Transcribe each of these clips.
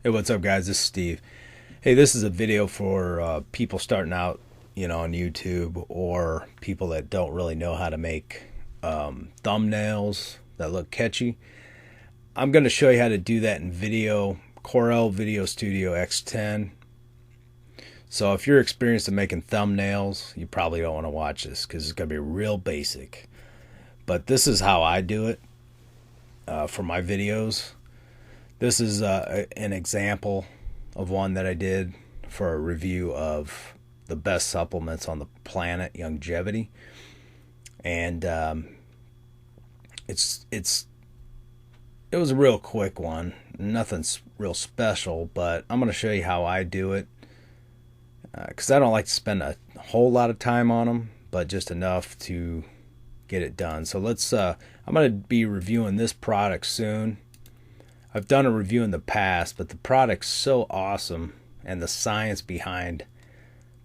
Hey, what's up, guys? This is Steve. Hey, this is a video for people starting out, on YouTube, or people that don't really know how to make thumbnails that look catchy. I'm going to show you how to do that in Corel Videostudio X10. So if you're experienced in making thumbnails, you probably don't want to watch this because it's going to be real basic. But this is how I do it for my videos. This is an example of one that I did for a review of the best supplements on the planet, longevity, and it was a real quick one. Nothing's real special, but I'm going to show you how I do it because I don't like to spend a whole lot of time on them, but just enough to get it done. So let's. I'm going to be reviewing this product soon. I've done a review in the past, but the product's so awesome, and the science behind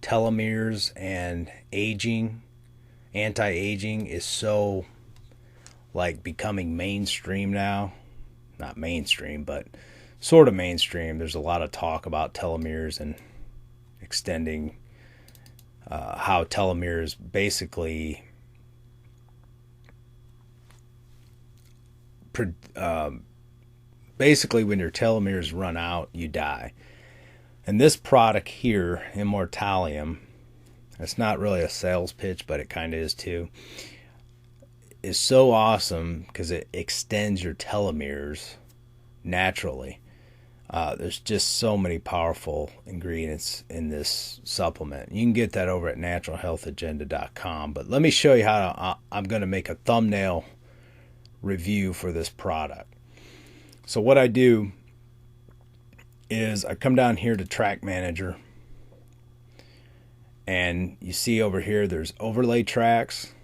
telomeres and aging, anti-aging, is so like becoming mainstream now. Not mainstream, but sort of mainstream. There's a lot of talk about telomeres and extending how telomeres basically when your telomeres run out, you die. And this product here, Immortalium, it's not really a sales pitch, but it kind of is too, is so awesome because it extends your telomeres naturally. There's just so many powerful ingredients in this supplement. You can get that over at naturalhealthagenda.com. But let me show you how I'm going to make a thumbnail review for this product. So what I do is I come down here to Track Manager, and you see over here there's overlay tracks.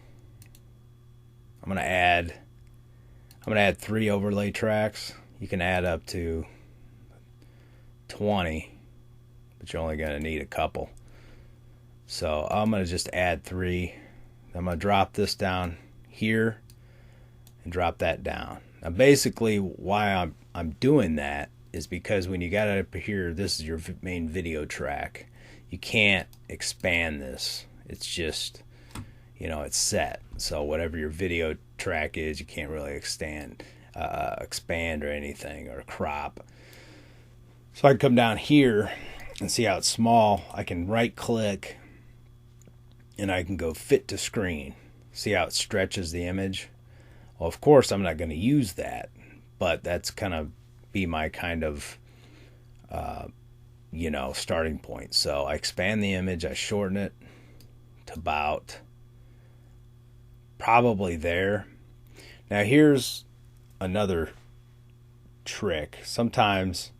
I'm gonna add 3 overlay tracks. You can add up to 20, but you're only gonna need a couple. So I'm gonna just add 3. I'm gonna drop this down here and drop that down. Now basically why I'm doing that is because when you got it up here, this is your main video track. You can't expand this. It's just, it's set. So whatever your video track is, you can't really expand or anything, or crop. So I can come down here and see how it's small. I can right click and I can go fit to screen. See how it stretches the image? Well, of course, I'm not going to use that, but that's kind of be my kind of, starting point. So I expand the image, I shorten it to about probably there. Now here's another trick. Sometimes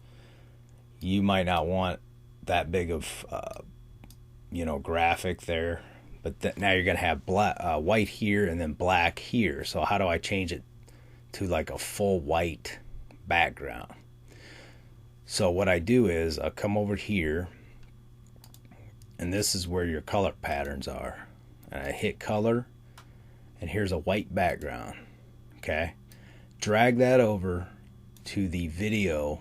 you might not want that big of, graphic there. But now you're going to have white here and then black here. So how do I change it to like a full white background? So what I do is I'll come over here, and this is where your color patterns are. And I hit color, and here's a white background. Okay? Drag that over to the video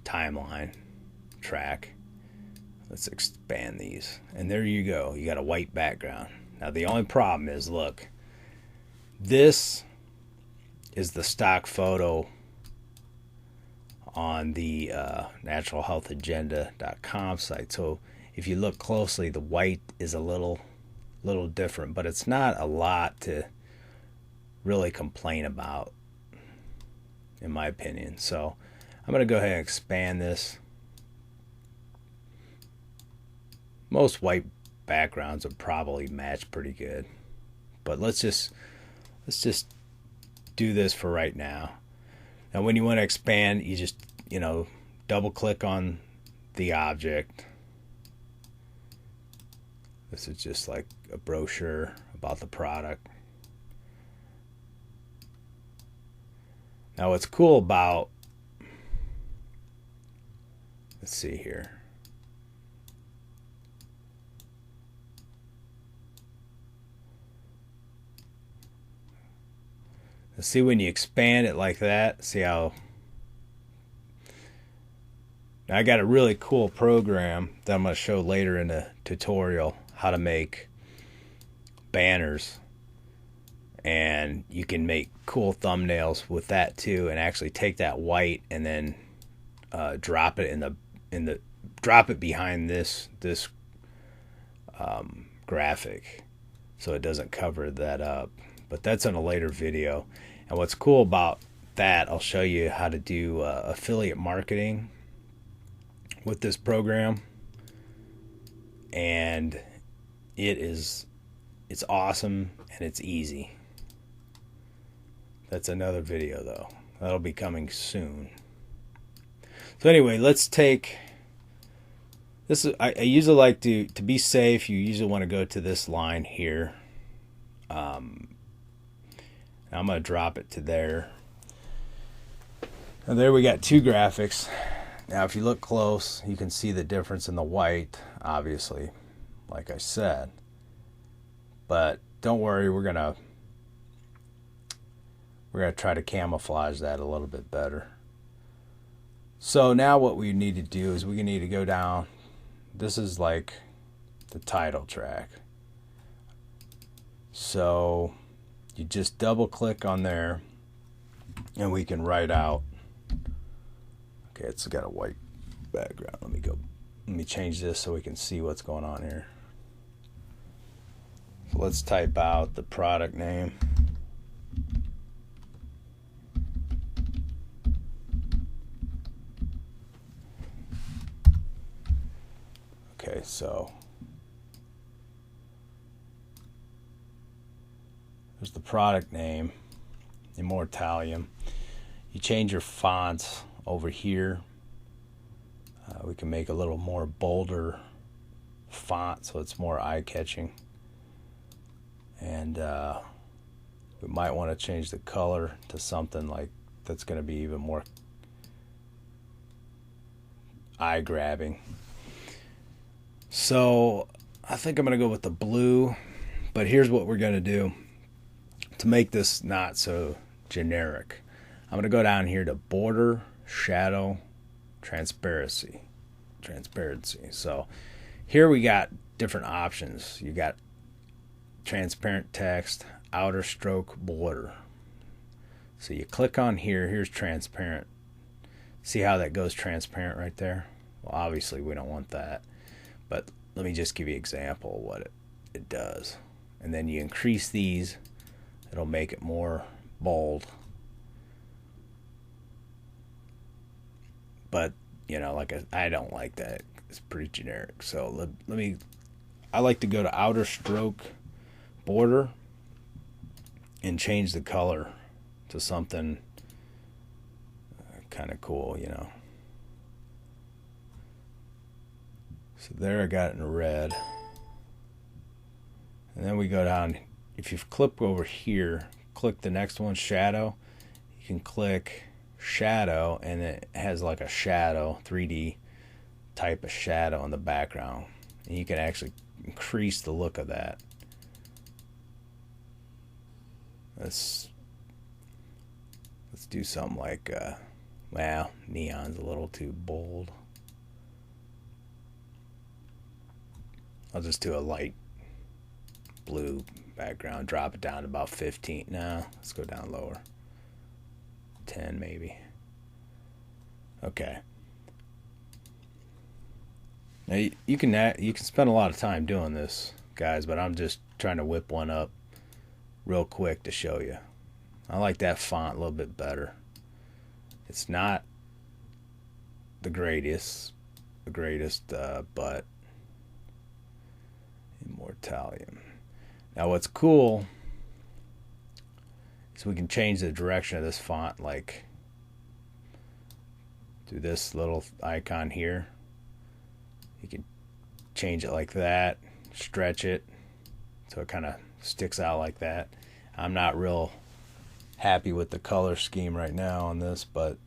timeline track. Let's expand these. And there you go. You got a white background. Now the only problem is, look, this is the stock photo on the naturalhealthagenda.com site. So if you look closely, the white is a little different, but it's not a lot to really complain about, in my opinion. So I'm going to go ahead and expand this. Most white backgrounds will probably match pretty good, but let's just do this for right now. Now when you want to expand, you just double click on the object. This is just like a brochure about the product. Now what's cool about, let's see here. See, when you expand it like that, see how Now I got a really cool program that I'm going to show later in the tutorial how to make banners, and you can make cool thumbnails with that too, and actually take that white and then drop it drop it behind this graphic so it doesn't cover that up. But that's in a later video. And what's cool about that, I'll show you how to do affiliate marketing with this program, and it's awesome and it's easy. That's another video though. That'll be coming soon. So anyway, let's take this. I usually like to be safe. You usually want to go to this line here. I'm going to drop it to there. And there we got two graphics. Now if you look close, you can see the difference in the white, obviously, like I said. But don't worry, we're gonna try to camouflage that a little bit better. So now what we need to do is we need to go down. This is like the title track. So you just double click on there and we can write out. Okay, it's got a white background. Let me change this so we can see what's going on here. So let's type out the product name. Okay, so there's the product name, Immortalium. You change your fonts over here. We can make a little more bolder font so it's more eye-catching. And we might want to change the color to something like that's going to be even more eye-grabbing. So I think I'm going to go with the blue, but here's what we're going to do to make this not so generic. I'm going to go down here to border, shadow, transparency. So here we got different options. You got transparent text, outer stroke, border. So you click on here. Here's transparent. See how that goes transparent right there? Well, obviously we don't want that, but let me just give you an example of what it does. And then you increase these, it'll make it more bold. But you know, like I don't like that. It's pretty generic. So I like to go to outer stroke, border, and change the color to something kind of cool, you know. So there I got it in red. And then we go down. If you click over here, click the next one, shadow. You can click shadow, and it has like a shadow, 3D type of shadow in the background. And you can actually increase the look of that. Let's do something like, well, neon's a little too bold. I'll just do a light blue background, drop it down to about 15. No, let's go down lower. 10 maybe. Okay. Now you can spend a lot of time doing this, guys, but I'm just trying to whip one up real quick to show you. I like that font a little bit better. It's not the greatest, but Immortalium. Now what's cool is we can change the direction of this font, like do this little icon here. You can change it like that, stretch it so it kind of sticks out like that. I'm not real happy with the color scheme right now on this, but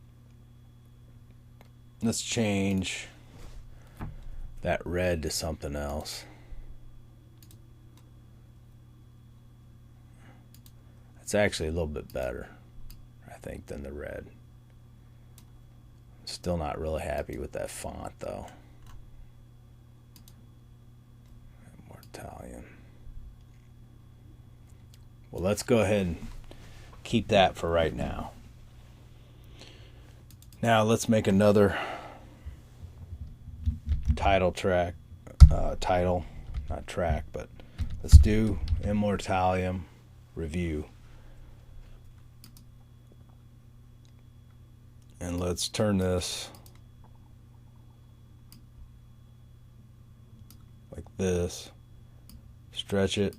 let's change that red to something else. It's actually a little bit better, I think, than the red. Still not really happy with that font though. More Italian. Well, let's go ahead and keep that for right now. Now let's make another title track, title, not track, but let's do Immortalium review. And let's turn this like this, stretch it.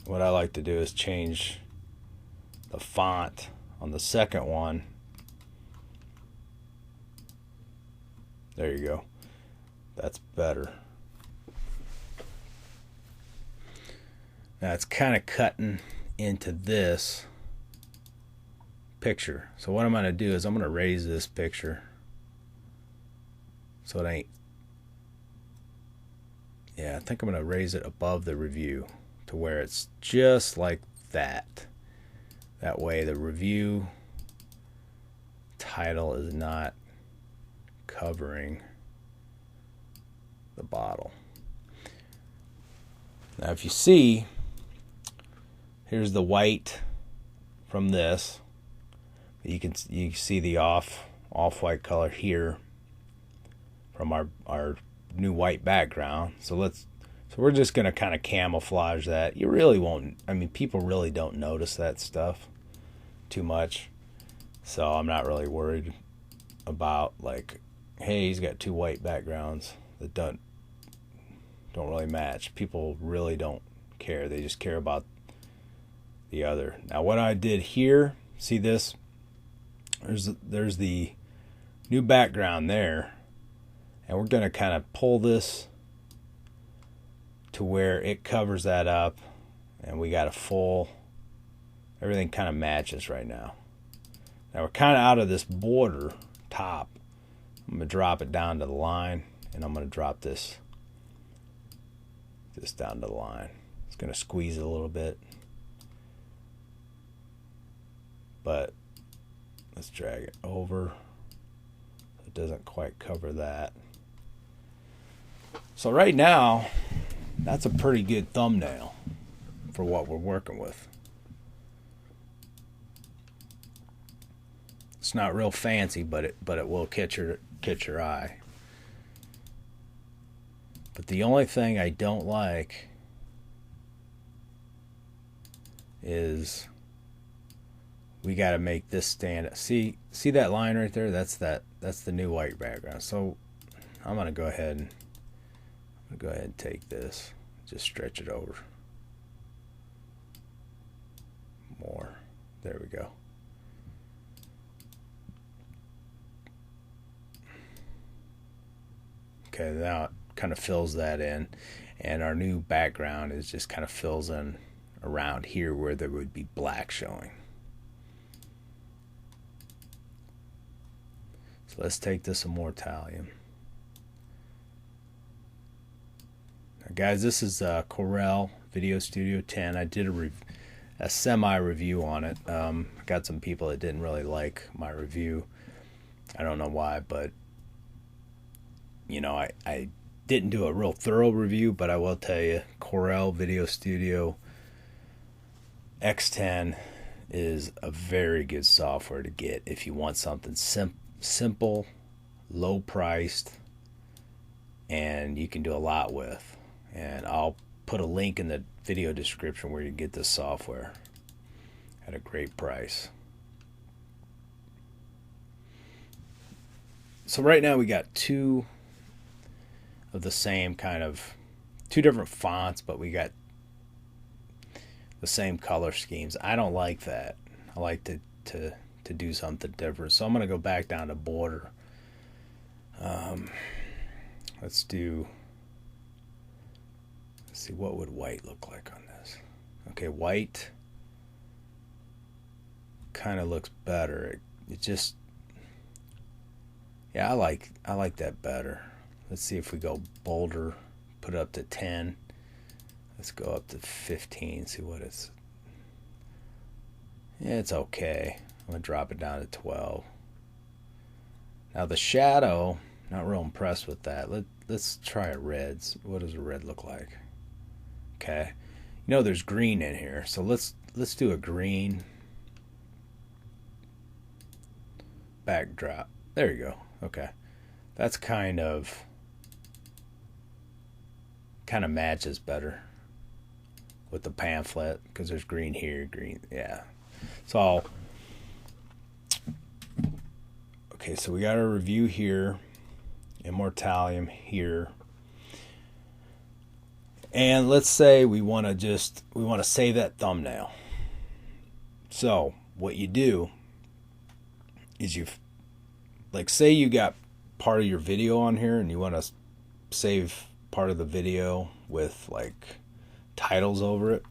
What I like to do is change the font on the second one. There you go. That's better. Now it's kind of cutting into this picture. So what I'm going to do is I'm going to raise this picture so it ain't. Yeah, I think I'm going to raise it above the review to where it's just like that. That way the review title is not covering the bottle. Now if you see, here's the white from this. You can see the off-white color here from our new white background. So we're just going to kind of camouflage that. You really won't, I mean, people really don't notice that stuff too much. So I'm not really worried about like, hey, he's got two white backgrounds that don't really match. People really don't care. They just care about the other. Now what I did here, see this? There's the new background there, and we're going to kind of pull this to where it covers that up, and we got a full, everything kind of matches right now. Now we're kind of out of this border top. I'm going to drop it down to the line, and I'm going to drop this down to the line. It's going to squeeze it a little bit, but let's drag it over. It doesn't quite cover that. So right now, that's a pretty good thumbnail for what we're working with. It's not real fancy, but it will catch your eye. But the only thing I don't like is we got to make this stand. See that line right there? That's the new white background. So I'm gonna go ahead and take this, just stretch it over more. There we go. Okay, now it kind of fills that in, and our new background is just kind of fills in around here where there would be black showing. So let's take this Immortalium. Now guys, this is Corel Videostudio 10. I did a semi-review on it. I got some people that didn't really like my review. I don't know why, but you know, I didn't do a real thorough review, but I will tell you, Corel Videostudio X10 is a very good software to get if you want something simple, low priced, and you can do a lot with. And I'll put a link in the video description where you get this software at a great price. So right now we got two of the same kind of, two different fonts, but we got the same color schemes. I don't like that. I like to do something different. So I'm going to go back down to border. Let's see, what would white look like on this? Okay, white kind of looks better. It just, yeah, I like that better. Let's see if we go bolder, put it up to 10. Let's go up to 15, see what it's. Yeah, it's okay. I'm going to drop it down to 12. Now the shadow, not real impressed with that. Let's try a red. What does a red look like? Okay. You know there's green in here, so let's do a green backdrop. There you go. Okay. That's kind of matches better with the pamphlet because there's green here, green, yeah. So okay, so we got our review here, Immortalium here, and let's say we want to save that thumbnail. So what you do is say you got part of your video on here and you want to save part of the video with like titles over it.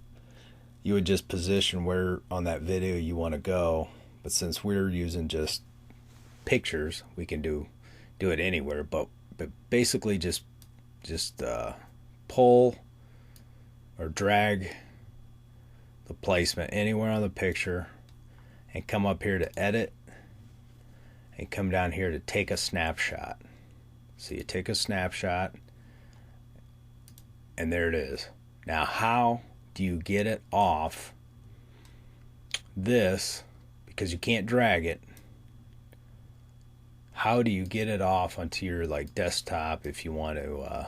You would just position where on that video you want to go, but since we're using just pictures, we can do it anywhere, but basically just pull or drag the placement anywhere on the picture and come up here to edit and come down here to take a snapshot. So you take a snapshot and there it is. Now how do you get it off this, because you can't drag it? How do you get it off onto your like desktop if you want to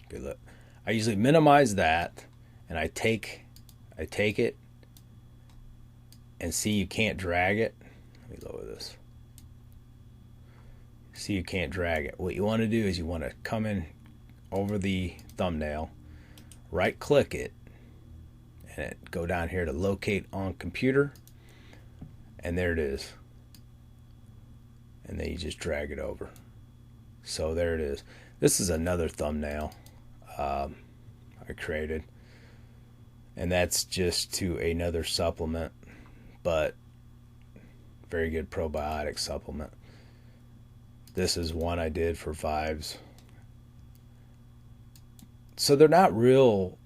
good look. I usually minimize that and I take it and see you can't drag it. Let me lower this. See you can't drag it. What you want to do is you want to come in over the thumbnail, right click it, and go down here to locate on computer, and there it is. And then you just drag it over. So there it is. This is another thumbnail I created, and that's just to another supplement, but very good probiotic supplement. This is one I did for Vibes. So they're not real,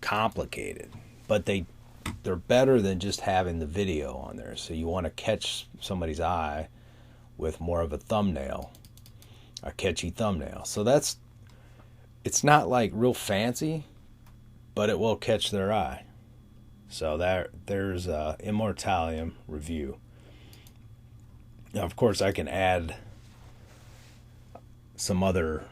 complicated, but they're better than just having the video on there. So you want to catch somebody's eye with more of a thumbnail, a catchy thumbnail. So it's not like real fancy, but it will catch their eye. So there's Immortalium review. Now, of course, I can add some other.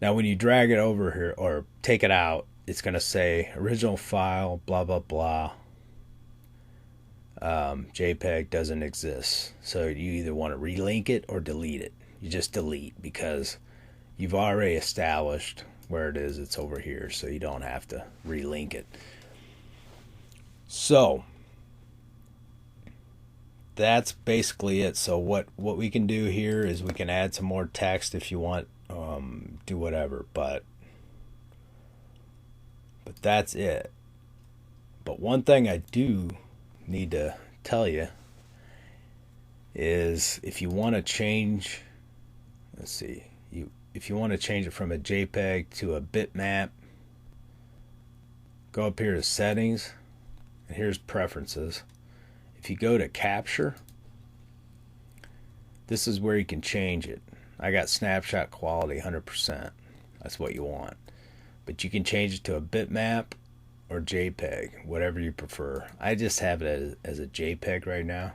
Now, when you drag it over here or take it out, it's going to say original file, blah, blah, blah. JPEG doesn't exist. So you either want to relink it or delete it. You just delete because you've already established where it is. It's over here, so you don't have to relink it. So that's basically it. So what we can do here is we can add some more text if you want, do whatever, but that's it. But one thing I do need to tell you is if you want to change, let's see, if you want to change it from a JPEG to a bitmap, go up here to settings, and here's preferences. If you go to capture, this is where you can change it. I got snapshot quality 100%. That's what you want. But you can change it to a bitmap or JPEG, whatever you prefer. I just have it as a JPEG right now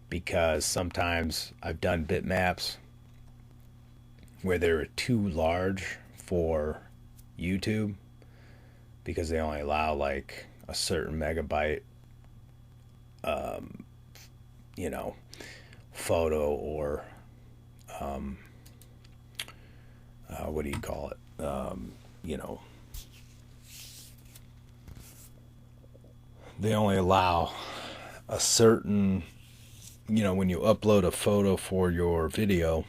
because sometimes I've done bitmaps where they're too large for YouTube because they only allow like a certain megabyte photo or what do you call it? They only allow a certain, when you upload a photo for your video,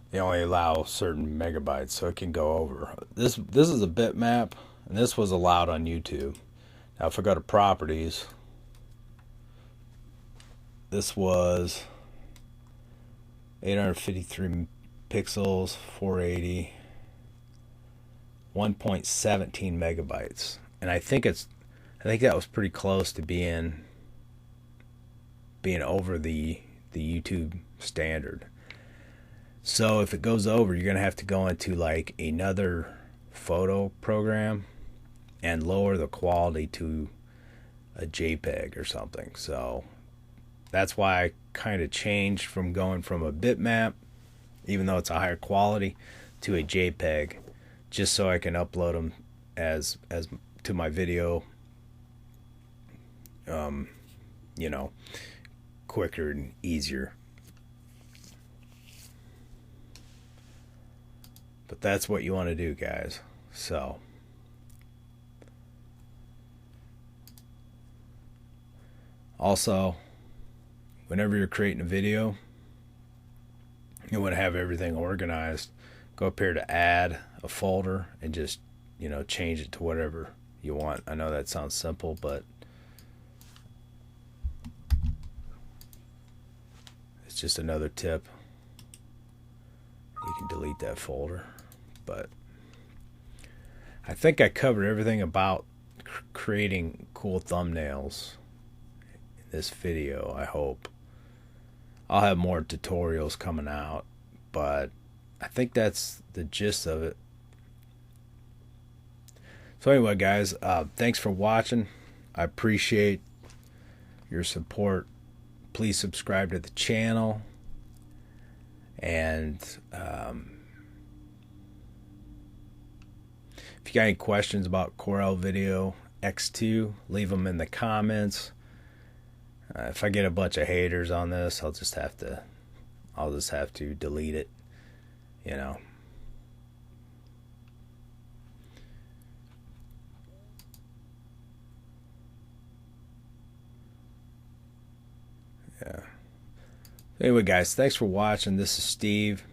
they only allow certain megabytes, so it can go over. This is a bitmap, and this was allowed on YouTube. Now, if I go to properties, this was 853 pixels, 480. 1.17 megabytes, and I think that was pretty close to being over the YouTube standard. So if it goes over, you're gonna have to go into like another photo program and lower the quality to a JPEG or something. So that's why I kind of changed from going from a bitmap, even though it's a higher quality, to a JPEG, just so I can upload them as to my video, you know, quicker and easier. But that's what you want to do, guys. So also, whenever you're creating a video, you want to have everything organized. Go up here to add a folder and just, you know, change it to whatever you want. I know that sounds simple, but it's just another tip. You can delete that folder. But I think I covered everything about creating cool thumbnails in this video, I hope. I'll have more tutorials coming out, but I think that's the gist of it. So anyway, guys, thanks for watching. I appreciate your support. Please subscribe to the channel, and if you got any questions about Corel Video X2, leave them in the comments. If I get a bunch of haters on this, I'll just have to delete it, you know. Yeah. Anyway, guys, thanks for watching. This is Steve.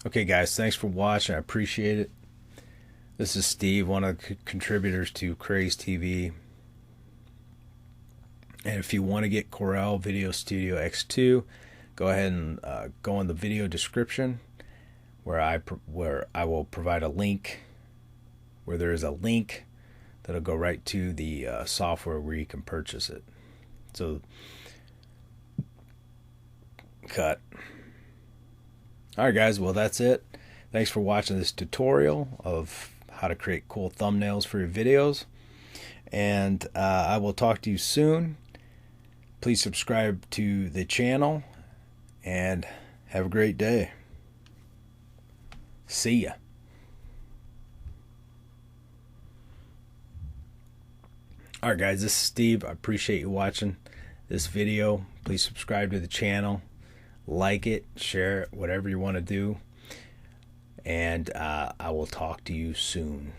Okay, guys, thanks for watching. I appreciate it. This is Steve, one of the contributors to Craze TV. And if you want to get Corel Videostudio X2, go ahead and go in the video description where I will provide a link, where there is a link that'll go right to the software where you can purchase it. So, cut. Alright, guys, well, that's it. Thanks for watching this tutorial of how to create cool thumbnails for your videos. And I will talk to you soon. Please subscribe to the channel and have a great day. See ya. Alright, guys, this is Steve. I appreciate you watching this video. Please subscribe to the channel. Like it, share it, whatever you want to do. And I will talk to you soon.